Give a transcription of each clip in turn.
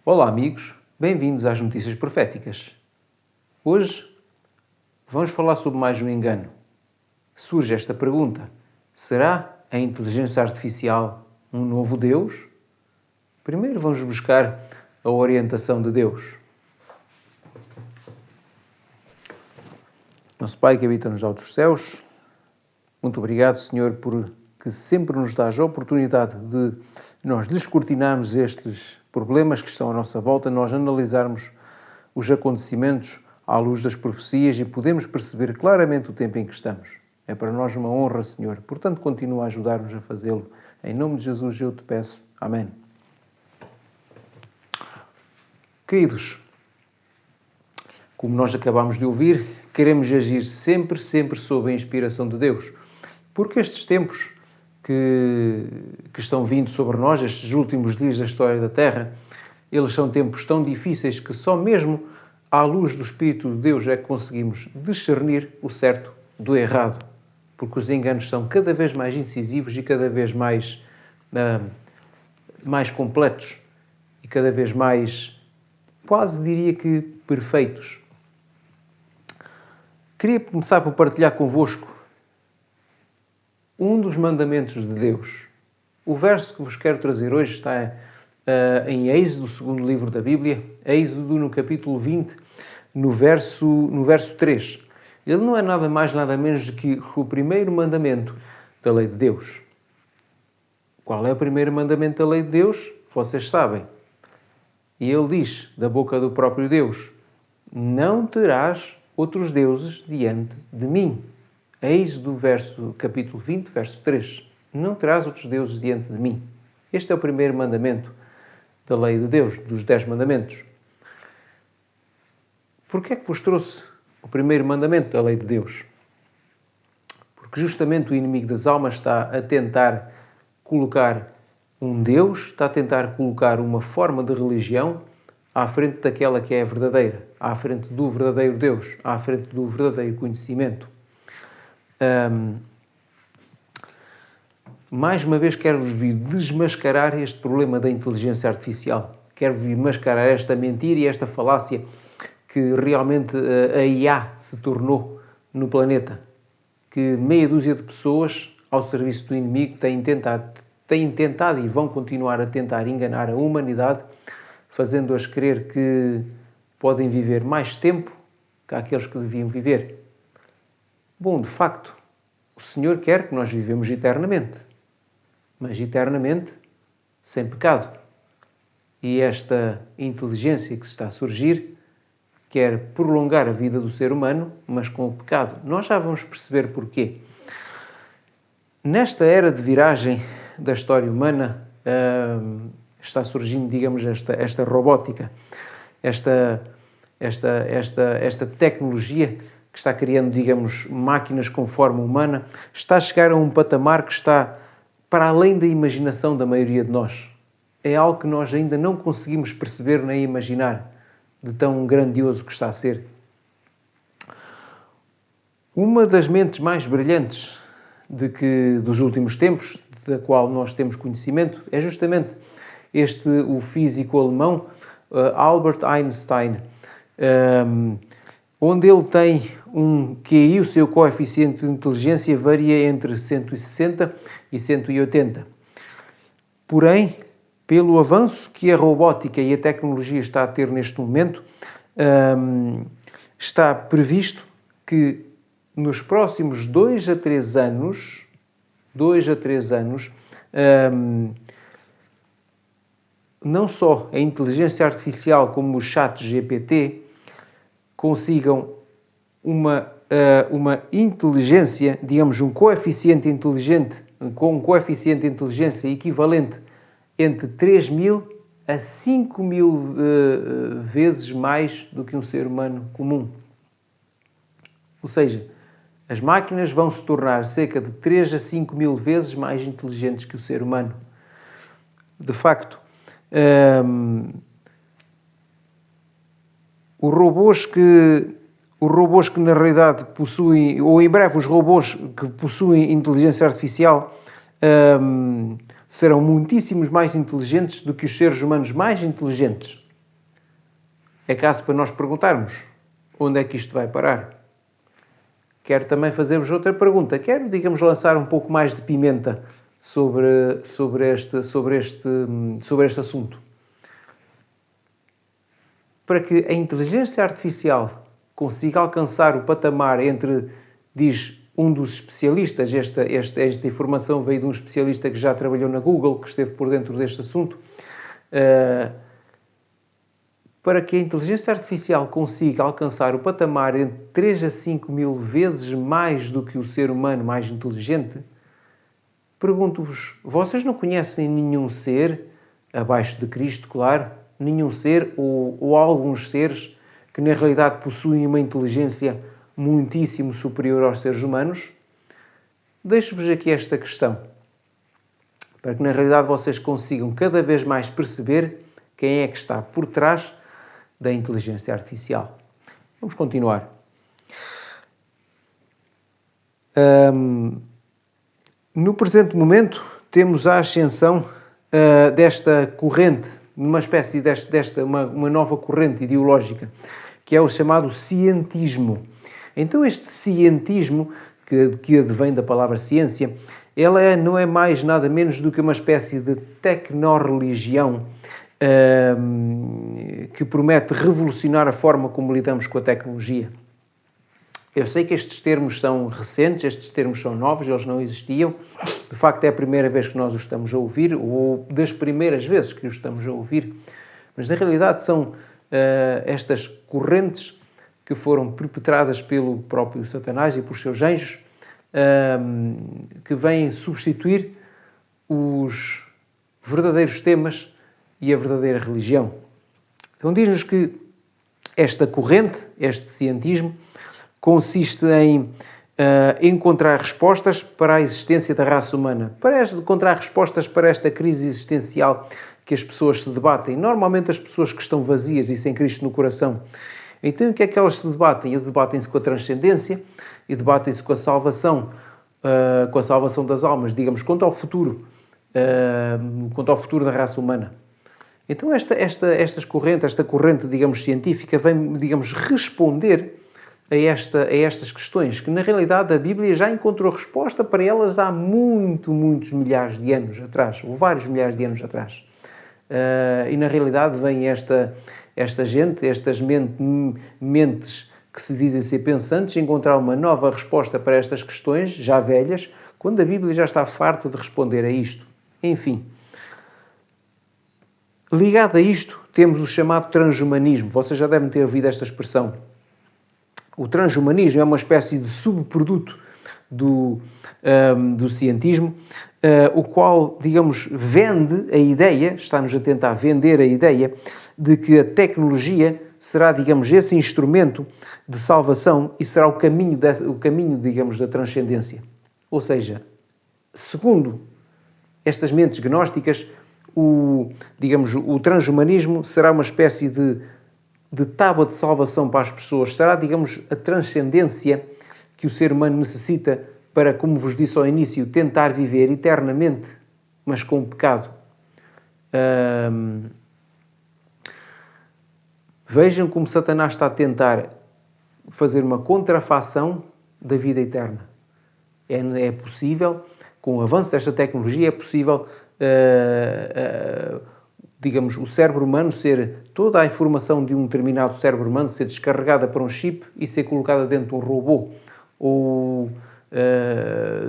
Olá amigos, bem-vindos às Notícias Proféticas. Hoje vamos falar sobre mais um engano. Surge esta pergunta: será a inteligência artificial um novo Deus? Primeiro vamos buscar a orientação de Deus. Nosso Pai que habita nos altos céus, muito obrigado, Senhor, por que sempre nos dás a oportunidade de nós descortinarmos estes problemas que estão à nossa volta, nós analisarmos os acontecimentos à luz das profecias e podemos perceber claramente o tempo em que estamos. É para nós uma honra, Senhor. Portanto, continua a ajudar-nos a fazê-lo. Em nome de Jesus eu te peço. Amém. Queridos, como nós acabamos de ouvir, queremos agir sempre sob a inspiração de Deus. Porque estes tempos que estão vindo sobre nós, estes últimos dias da história da Terra, eles são tempos tão difíceis que só mesmo à luz do Espírito de Deus é que conseguimos discernir o certo do errado. Porque os enganos são cada vez mais incisivos e cada vez mais completos e cada vez mais, quase diria que, perfeitos. Queria começar por partilhar convosco um dos mandamentos de Deus. O verso que vos quero trazer hoje está em Êxodo, segundo livro da Bíblia, Êxodo no capítulo 20, no verso 3. Ele não é nada mais, nada menos do que o primeiro mandamento da lei de Deus. Qual é o primeiro mandamento da lei de Deus? Vocês sabem. E ele diz, da boca do próprio Deus: não terás outros deuses diante de mim. Êxodo, capítulo 20, verso 3. Não terás outros deuses diante de mim. Este é o primeiro mandamento da lei de Deus, dos 10 mandamentos. Porquê é que vos trouxe o primeiro mandamento da lei de Deus? Porque justamente o inimigo das almas está a tentar colocar um Deus, está a tentar colocar uma forma de religião à frente daquela que é a verdadeira, à frente do verdadeiro Deus, à frente do verdadeiro conhecimento. Mais uma vez quero-vos vir desmascarar este problema da inteligência artificial. Quero-vos vir mascarar esta mentira e esta falácia que realmente a IA se tornou no planeta. Que meia dúzia de pessoas ao serviço do inimigo têm tentado e vão continuar a tentar enganar a humanidade, fazendo-as crer que podem viver mais tempo que aqueles que deviam viver. Bom, de facto, o Senhor quer que nós vivemos eternamente, mas eternamente sem pecado. E esta inteligência que está a surgir quer prolongar a vida do ser humano, mas com o pecado. Nós já vamos perceber porquê. Nesta era de viragem da história humana, está surgindo, digamos, esta robótica, esta tecnologia que está criando, digamos, máquinas com forma humana, está a chegar a um patamar que está para além da imaginação da maioria de nós. É algo que nós ainda não conseguimos perceber nem imaginar, de tão grandioso que está a ser. Uma das mentes mais brilhantes dos últimos tempos, da qual nós temos conhecimento, é justamente o físico alemão Albert Einstein, onde ele tem um QI, o seu coeficiente de inteligência varia entre 160 e 180. Porém, pelo avanço que a robótica e a tecnologia está a ter neste momento, está previsto que nos próximos 2 a 3 anos, não só a inteligência artificial como o chat GPT consigam uma inteligência, digamos, um coeficiente inteligente, com um coeficiente de inteligência equivalente entre 3.000 a 5.000 vezes mais do que um ser humano comum. Ou seja, as máquinas vão se tornar cerca de 3 a 5.000 vezes mais inteligentes que o ser humano. De facto, os robôs que na realidade possuem, ou em breve os robôs que possuem inteligência artificial serão muitíssimos mais inteligentes do que os seres humanos mais inteligentes. é caso para nós perguntarmos onde é que isto vai parar. Quero também fazer-vos outra pergunta. Quero, digamos, lançar um pouco mais de pimenta sobre este assunto. Para que a inteligência artificial consiga alcançar o patamar entre, diz um dos especialistas, esta informação veio de um especialista que já trabalhou na Google, que esteve por dentro deste assunto, para que a inteligência artificial consiga alcançar o patamar entre 3 a 5 mil vezes mais do que o ser humano mais inteligente, pergunto-vos, vocês não conhecem nenhum ser, abaixo de Cristo, claro, nenhum ser ou alguns seres que na realidade possuem uma inteligência muitíssimo superior aos seres humanos? Deixo-vos aqui esta questão, para que na realidade vocês consigam cada vez mais perceber quem é que está por trás da inteligência artificial. Vamos continuar. No presente momento, temos a ascensão desta corrente, uma espécie uma nova corrente ideológica, que é o chamado cientismo. Então, este cientismo, que advém da palavra ciência, ela não é mais nada menos do que uma espécie de tecnorreligião que promete revolucionar a forma como lidamos com a tecnologia. Eu sei que estes termos são recentes, estes termos são novos, eles não existiam. De facto, é a primeira vez que nós os estamos a ouvir, ou das primeiras vezes que os estamos a ouvir. Mas, na realidade, são estas correntes que foram perpetradas pelo próprio Satanás e por seus anjos, que vêm substituir os verdadeiros temas e a verdadeira religião. Então diz-nos que esta corrente, este cientismo, consiste em encontrar respostas para a existência da raça humana, para encontrar respostas para esta crise existencial que as pessoas se debatem, normalmente as pessoas que estão vazias e sem Cristo no coração. Então o que é que elas se debatem? Eles debatem-se com a transcendência e debatem-se com a salvação das almas, digamos, quanto ao futuro da raça humana. Então esta corrente, digamos, científica vem, digamos, responder a estas questões, que na realidade a Bíblia já encontrou resposta para elas há muitos milhares de anos atrás, ou vários milhares de anos atrás. E na realidade vem esta gente, estas mentes que se dizem ser pensantes, encontrar uma nova resposta para estas questões, já velhas, quando a Bíblia já está farta de responder a isto. Enfim. Ligado a isto, temos o chamado transhumanismo. Vocês já devem ter ouvido esta expressão. O transhumanismo é uma espécie de subproduto do cientismo, o qual, digamos, vende a ideia, está-nos a tentar vender a ideia, de que a tecnologia será, digamos, esse instrumento de salvação e será o caminho, digamos, da transcendência. Ou seja, segundo estas mentes gnósticas, o transhumanismo será uma espécie de tábua de salvação para as pessoas. Será, digamos, a transcendência que o ser humano necessita para, como vos disse ao início, tentar viver eternamente, mas com o pecado. Vejam como Satanás está a tentar fazer uma contrafação da vida eterna. É possível, com o avanço desta tecnologia, é possível digamos, o cérebro humano toda a informação de um determinado cérebro humano ser descarregada para um chip e ser colocada dentro de um robô ou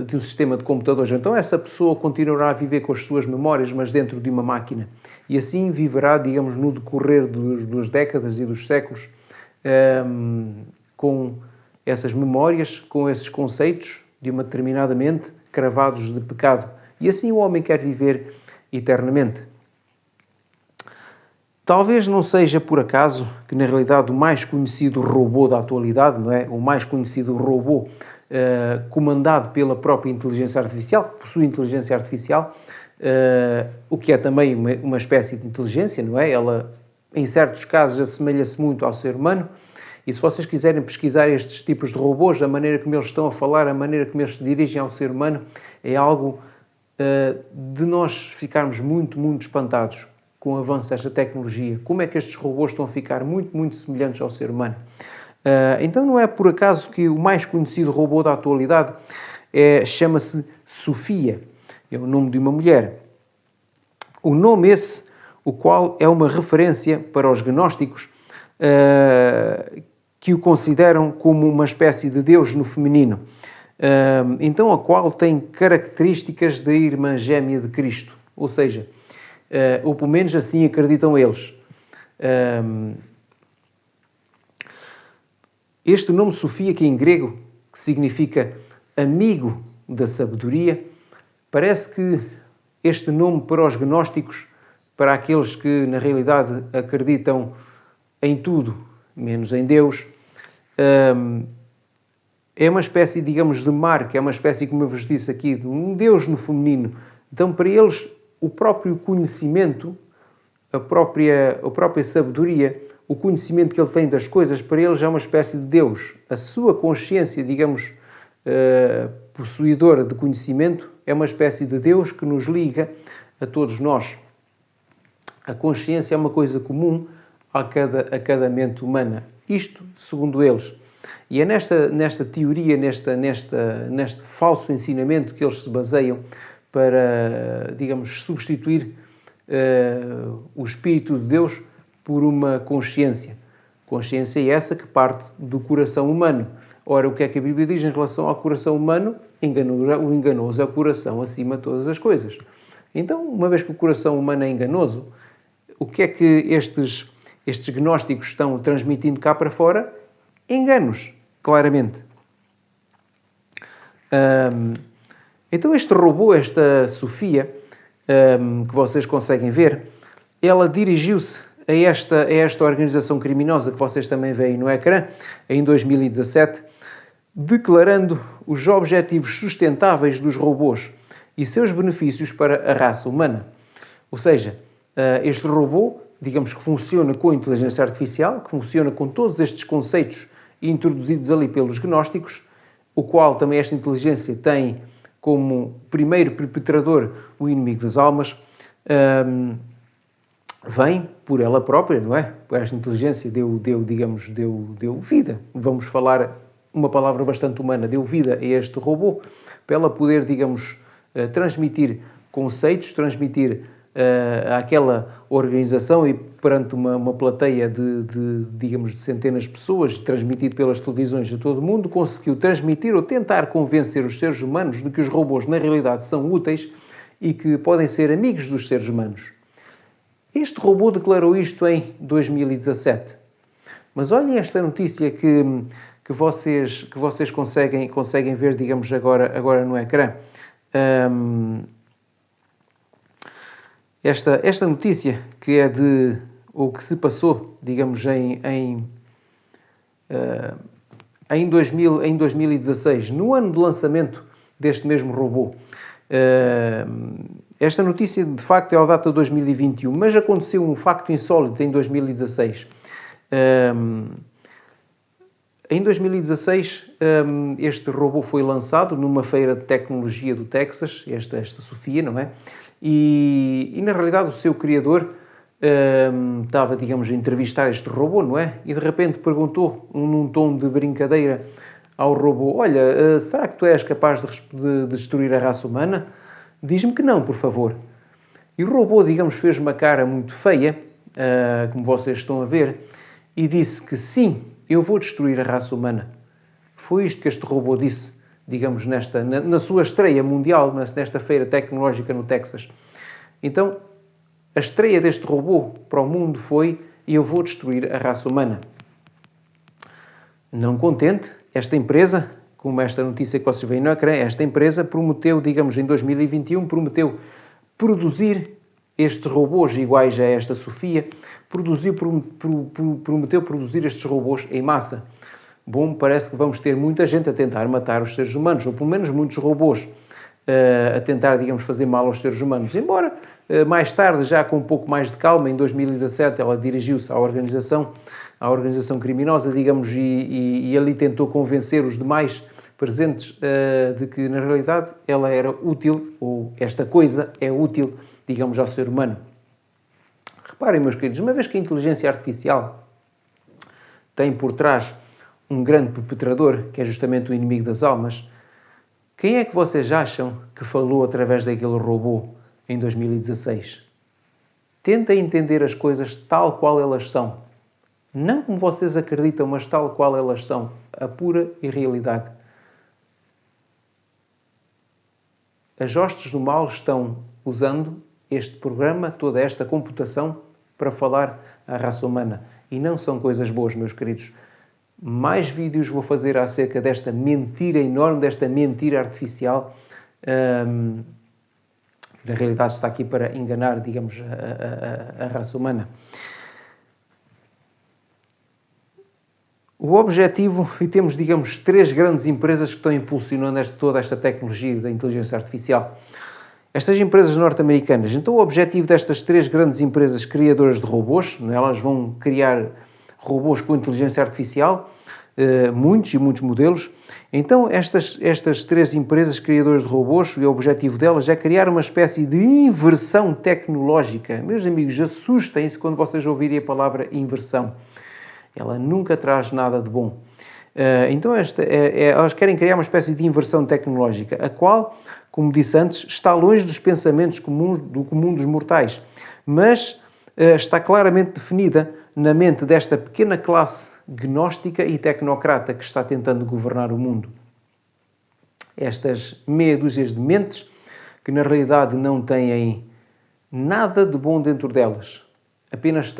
de um sistema de computadores. Então essa pessoa continuará a viver com as suas memórias, mas dentro de uma máquina. E assim viverá, digamos, no decorrer das décadas e dos séculos, com essas memórias, com esses conceitos de uma determinada mente cravados de pecado. E assim o homem quer viver eternamente. Talvez não seja por acaso que, na realidade, o mais conhecido robô da atualidade, não é? O mais conhecido robô comandado pela própria inteligência artificial, que possui inteligência artificial, o que é também uma espécie de inteligência, não é? Ela, em certos casos, assemelha-se muito ao ser humano. E se vocês quiserem pesquisar estes tipos de robôs, a maneira como eles estão a falar, a maneira como eles se dirigem ao ser humano, é algo de nós ficarmos muito espantados. com o avanço desta tecnologia, como é que estes robôs estão a ficar muito, muito semelhantes ao ser humano. Então não é por acaso que o mais conhecido robô da atualidade chama-se Sofia. É o nome de uma mulher. O nome esse, o qual é uma referência para os gnósticos que o consideram como uma espécie de Deus no feminino. Então a qual tem características da irmã gêmea de Cristo. Ou seja, ou pelo menos assim acreditam eles. Este nome Sofia, que em grego que significa amigo da sabedoria, parece que este nome para os gnósticos, para aqueles que na realidade acreditam em tudo, menos em Deus, é uma espécie, digamos, de marca, é uma espécie, como eu vos disse aqui, de um Deus no feminino. Então, para eles, o próprio conhecimento, a própria sabedoria, o conhecimento que ele tem das coisas, para eles é uma espécie de Deus. A sua consciência, digamos, possuidora de conhecimento, é uma espécie de Deus que nos liga a todos nós. A consciência é uma coisa comum a cada mente humana. Isto, segundo eles. E é nesta teoria, neste falso ensinamento que eles se baseiam para, digamos, substituir o Espírito de Deus por uma consciência. Consciência essa que parte do coração humano. Ora, o que é que a Bíblia diz em relação ao coração humano? O enganoso é o coração acima de todas as coisas. Então, uma vez que o coração humano é enganoso, o que é que estes gnósticos estão transmitindo cá para fora? Enganos, claramente. Então este robô, esta Sofia, que vocês conseguem ver, ela dirigiu-se a esta organização criminosa que vocês também veem no ecrã, em 2017, declarando os objetivos sustentáveis dos robôs e seus benefícios para a raça humana. Ou seja, este robô, digamos que funciona com a inteligência artificial, que funciona com todos estes conceitos introduzidos ali pelos gnósticos, o qual também esta inteligência tem como primeiro perpetrador o inimigo das almas, vem por ela própria, não é? Esta inteligência deu vida. Vamos falar uma palavra bastante humana, deu vida a este robô, para ela poder, digamos, transmitir conceitos, transmitir àquela organização e perante uma plateia de centenas de pessoas, transmitido pelas televisões a todo o mundo, conseguiu transmitir ou tentar convencer os seres humanos de que os robôs na realidade são úteis e que podem ser amigos dos seres humanos. Este robô declarou isto em 2017. Mas olhem esta notícia que vocês conseguem ver, digamos, agora no ecrã. Esta notícia que é ou que se passou, digamos, em 2016, no ano de lançamento deste mesmo robô. Esta notícia, de facto, é a data de 2021, mas aconteceu um facto insólito em 2016. Em 2016, este robô foi lançado numa feira de tecnologia do Texas, esta Sofia, não é? E na realidade, o seu criador estava, digamos, a entrevistar este robô, não é? E de repente perguntou, num tom de brincadeira, ao robô: olha, será que tu és capaz de destruir a raça humana? Diz-me que não, por favor. E o robô, digamos, fez uma cara muito feia, como vocês estão a ver, e disse que sim, eu vou destruir a raça humana. Foi isto que este robô disse, digamos, na sua estreia mundial, nesta feira tecnológica no Texas. Então, a estreia deste robô para o mundo foi: eu vou destruir a raça humana. Não contente, esta empresa, como esta notícia que vocês veem no ecrã, esta empresa prometeu, digamos, em 2021, prometeu produzir estes robôs iguais a esta Sofia, prometeu produzir estes robôs em massa. Bom, parece que vamos ter muita gente a tentar matar os seres humanos, ou pelo menos muitos robôs a tentar, digamos, fazer mal aos seres humanos. Embora, mais tarde, já com um pouco mais de calma, em 2017, ela dirigiu-se à organização criminosa, digamos, e ali tentou convencer os demais presentes de que, na realidade, ela era útil, ou esta coisa é útil, digamos, ao ser humano. Reparem, meus queridos, uma vez que a inteligência artificial tem por trás um grande perpetrador, que é justamente o inimigo das almas, quem é que vocês acham que falou através daquele robô em 2016? Tentem entender as coisas tal qual elas são. Não como vocês acreditam, mas tal qual elas são. A pura irrealidade. As hostes do mal estão usando este programa, toda esta computação, para falar à raça humana. E não são coisas boas, meus queridos. Mais vídeos vou fazer acerca desta mentira enorme, desta mentira artificial, que na realidade está aqui para enganar, digamos, a raça humana. O objetivo, e temos, digamos, 3 grandes empresas que estão impulsionando toda esta tecnologia da inteligência artificial. Estas empresas norte-americanas. Então, o objetivo destas 3 grandes empresas criadoras de robôs, elas vão criar robôs com inteligência artificial, muitos e muitos modelos. Então, estas 3 empresas criadoras de robôs, e o objetivo delas é criar uma espécie de inversão tecnológica. Meus amigos, assustem-se quando vocês ouvirem a palavra inversão. Ela nunca traz nada de bom. Então, elas querem criar uma espécie de inversão tecnológica, a qual, como disse antes, está longe dos pensamentos do comum dos mortais, mas está claramente definida na mente desta pequena classe gnóstica e tecnocrata que está tentando governar o mundo. Estas meia dúzias de mentes que, na realidade, não têm nada de bom dentro delas. Apenas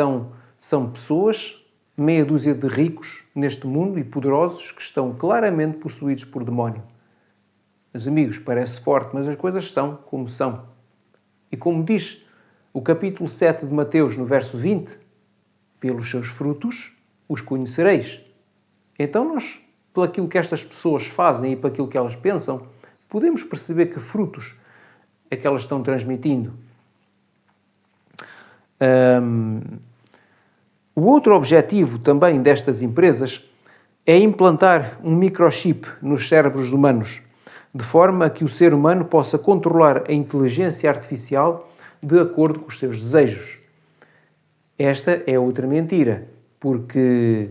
são pessoas, meia dúzia de ricos neste mundo e poderosos que estão claramente possuídos por demónio. Meus amigos, parece forte, mas as coisas são como são. E como diz o capítulo 7 de Mateus, no verso 20, pelos seus frutos os conhecereis. Então nós, por aquilo que estas pessoas fazem e por aquilo que elas pensam, podemos perceber que frutos é que elas estão transmitindo. O outro objetivo também destas empresas é implantar um microchip nos cérebros humanos, de forma a que o ser humano possa controlar a inteligência artificial de acordo com os seus desejos. Esta é outra mentira, porque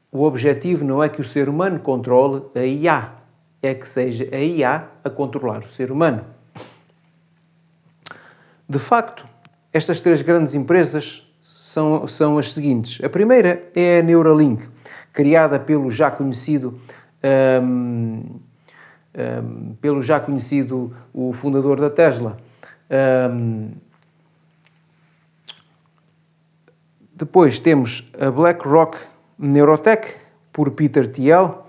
o objetivo não é que o ser humano controle a IA, é que seja a IA a controlar o ser humano. De facto, estas 3 grandes empresas são as seguintes. A primeira é a Neuralink, criada pelo já conhecido o fundador da Tesla. Depois temos a BlackRock Neurotech, por Peter Thiel.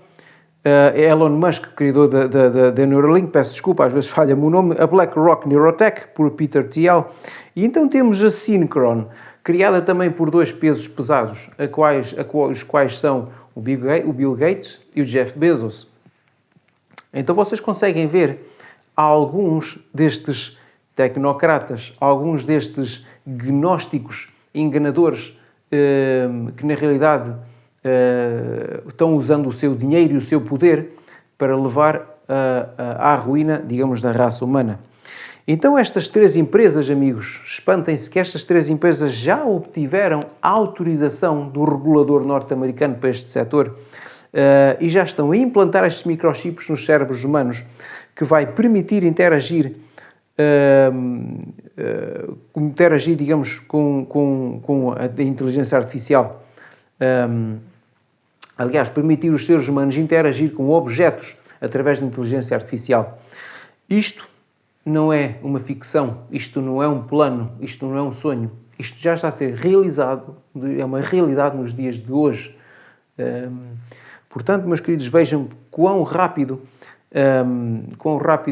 Elon Musk, criador da Neuralink, peço desculpa, às vezes falha-me o nome. A BlackRock Neurotech, por Peter Thiel. E então temos a Synchron, criada também por 2 pesos pesados, os quais são o Bill Gates e o Jeff Bezos. Então vocês conseguem ver alguns destes tecnocratas, alguns destes gnósticos enganadores que na realidade estão usando o seu dinheiro e o seu poder para levar à ruína, digamos, da raça humana. Então estas 3 empresas, amigos, espantem-se que estas 3 empresas já obtiveram autorização do regulador norte-americano para este setor e já estão a implantar estes microchips nos cérebros humanos, que vai permitir interagir, digamos, com a inteligência artificial. Aliás, permitir os seres humanos interagir com objetos através da inteligência artificial. Isto não é uma ficção, isto não é um plano, isto não é um sonho. Isto já está a ser realizado, é uma realidade nos dias de hoje. Portanto, meus queridos, vejam quão rápido,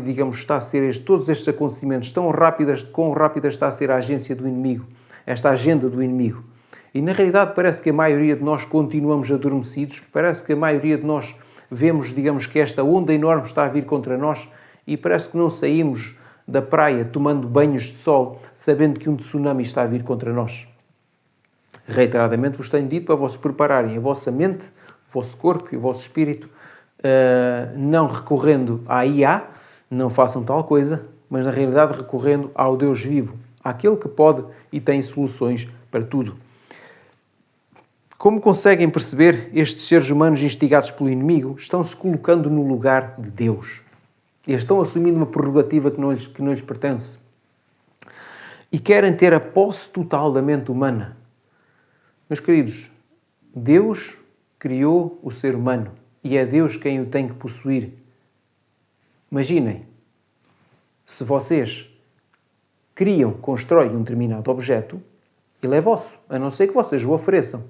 digamos, está a ser todos estes acontecimentos, quão rápida está a ser a agência do inimigo, esta agenda do inimigo. E, na realidade, parece que a maioria de nós continuamos adormecidos, parece que a maioria de nós vemos, digamos, que esta onda enorme está a vir contra nós e parece que não saímos da praia tomando banhos de sol, sabendo que um tsunami está a vir contra nós. Reiteradamente vos tenho dito para vos prepararem a vossa mente, o vosso corpo e o vosso espírito, não recorrendo à IA, não façam tal coisa, mas na realidade recorrendo ao Deus vivo, àquele que pode e tem soluções para tudo. Como conseguem perceber, estes seres humanos instigados pelo inimigo estão-se colocando no lugar de Deus. Eles estão assumindo uma prerrogativa que não lhes pertence. E querem ter a posse total da mente humana. Meus queridos, Deus criou o ser humano e é Deus quem o tem que possuir. Imaginem, se vocês constroem um determinado objeto, ele é vosso, a não ser que vocês o ofereçam.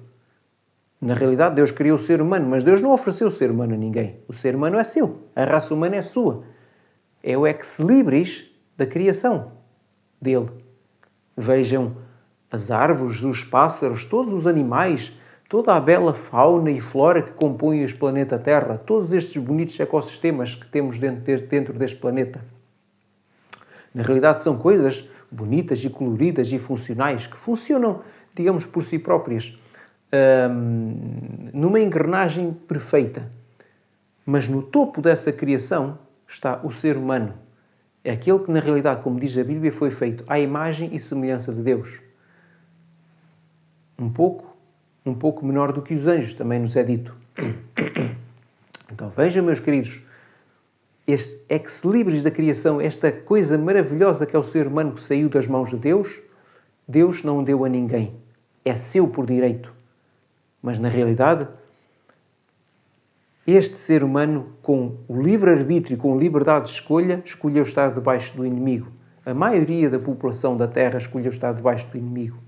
Na realidade, Deus criou o ser humano, mas Deus não ofereceu o ser humano a ninguém. O ser humano é seu, a raça humana é sua. É o ex-libris da criação dele. Vejam as árvores, os pássaros, todos os animais, toda a bela fauna e flora que compõem este planeta Terra, todos estes bonitos ecossistemas que temos dentro deste planeta. Na realidade, são coisas bonitas e coloridas e funcionais que funcionam, digamos, por si próprias, numa engrenagem perfeita. Mas no topo dessa criação está o ser humano. É aquele que, na realidade, como diz a Bíblia, foi feito à imagem e semelhança de Deus. Um pouco menor do que os anjos, também nos é dito. Então vejam, meus queridos, este ex-libris da criação, esta coisa maravilhosa que é o ser humano que saiu das mãos de Deus, Deus não deu a ninguém. É seu por direito. Mas, na realidade, este ser humano, com o livre-arbítrio, com a liberdade de escolha, escolheu estar debaixo do inimigo. A maioria da população da Terra escolheu estar debaixo do inimigo.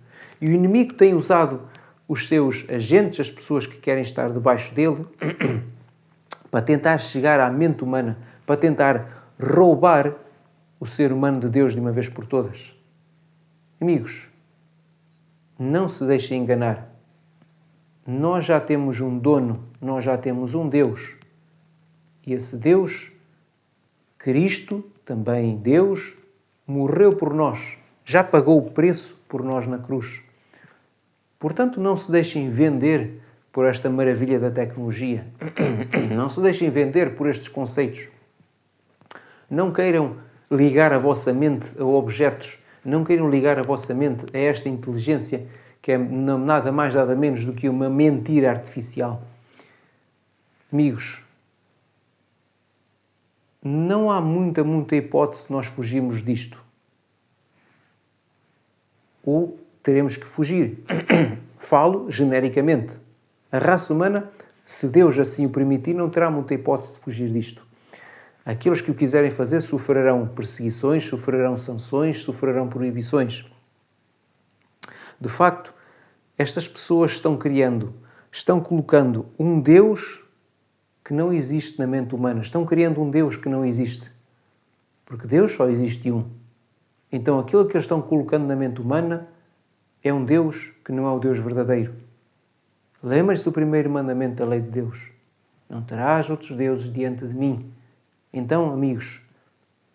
E o inimigo tem usado os seus agentes, as pessoas que querem estar debaixo dele, para tentar chegar à mente humana, para tentar roubar o ser humano de Deus de uma vez por todas. Amigos, não se deixem enganar. Nós já temos um dono, nós já temos um Deus. E esse Deus, Cristo, também Deus, morreu por nós. Já pagou o preço por nós na cruz. Portanto, não se deixem vender por esta maravilha da tecnologia. Não se deixem vender por estes conceitos. Não queiram ligar a vossa mente a objetos. Não queiram ligar a vossa mente a esta inteligência que é nada mais, nada menos do que uma mentira artificial. Amigos, não há muita hipótese de nós fugirmos disto. Ou teremos que fugir. Falo genericamente. A raça humana, se Deus assim o permitir, não terá muita hipótese de fugir disto. Aqueles que o quiserem fazer sofrerão perseguições, sofrerão sanções, sofrerão proibições. De facto, estas pessoas estão colocando um Deus que não existe na mente humana. Estão criando um Deus que não existe. Porque Deus só existe um. Então aquilo que eles estão colocando na mente humana é um Deus que não é o Deus verdadeiro. Lembre-se do primeiro mandamento da lei de Deus. Não terás outros deuses diante de mim. Então, amigos,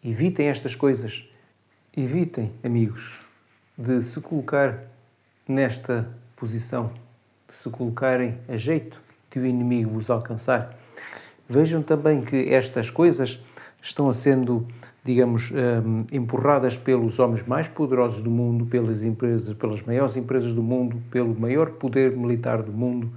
evitem estas coisas. Evitem, amigos, de se colocar nesta posição, de se colocarem a jeito de o inimigo vos alcançar. Vejam também que estas coisas estão sendo, digamos, empurradas pelos homens mais poderosos do mundo, pelas maiores empresas do mundo, pelo maior poder militar do mundo,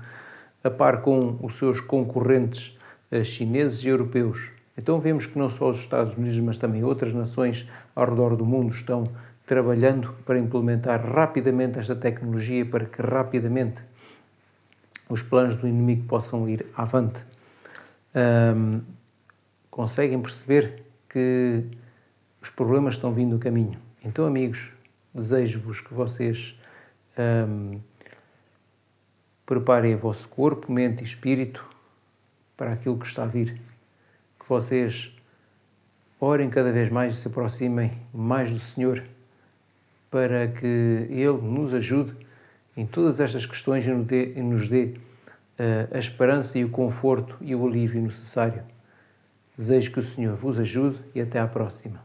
a par com os seus concorrentes chineses e europeus. Então vemos que não só os Estados Unidos, mas também outras nações ao redor do mundo estão trabalhando para implementar rapidamente esta tecnologia para que rapidamente os planos do inimigo possam ir avante. Conseguem perceber que os problemas estão vindo no caminho. Então, amigos, desejo-vos que vocês preparem o vosso corpo, mente e espírito para aquilo que está a vir. Que vocês orem cada vez mais e se aproximem mais do Senhor para que Ele nos ajude em todas estas questões e nos dê a esperança e o conforto e o alívio necessário. Desejo que o Senhor vos ajude e até à próxima.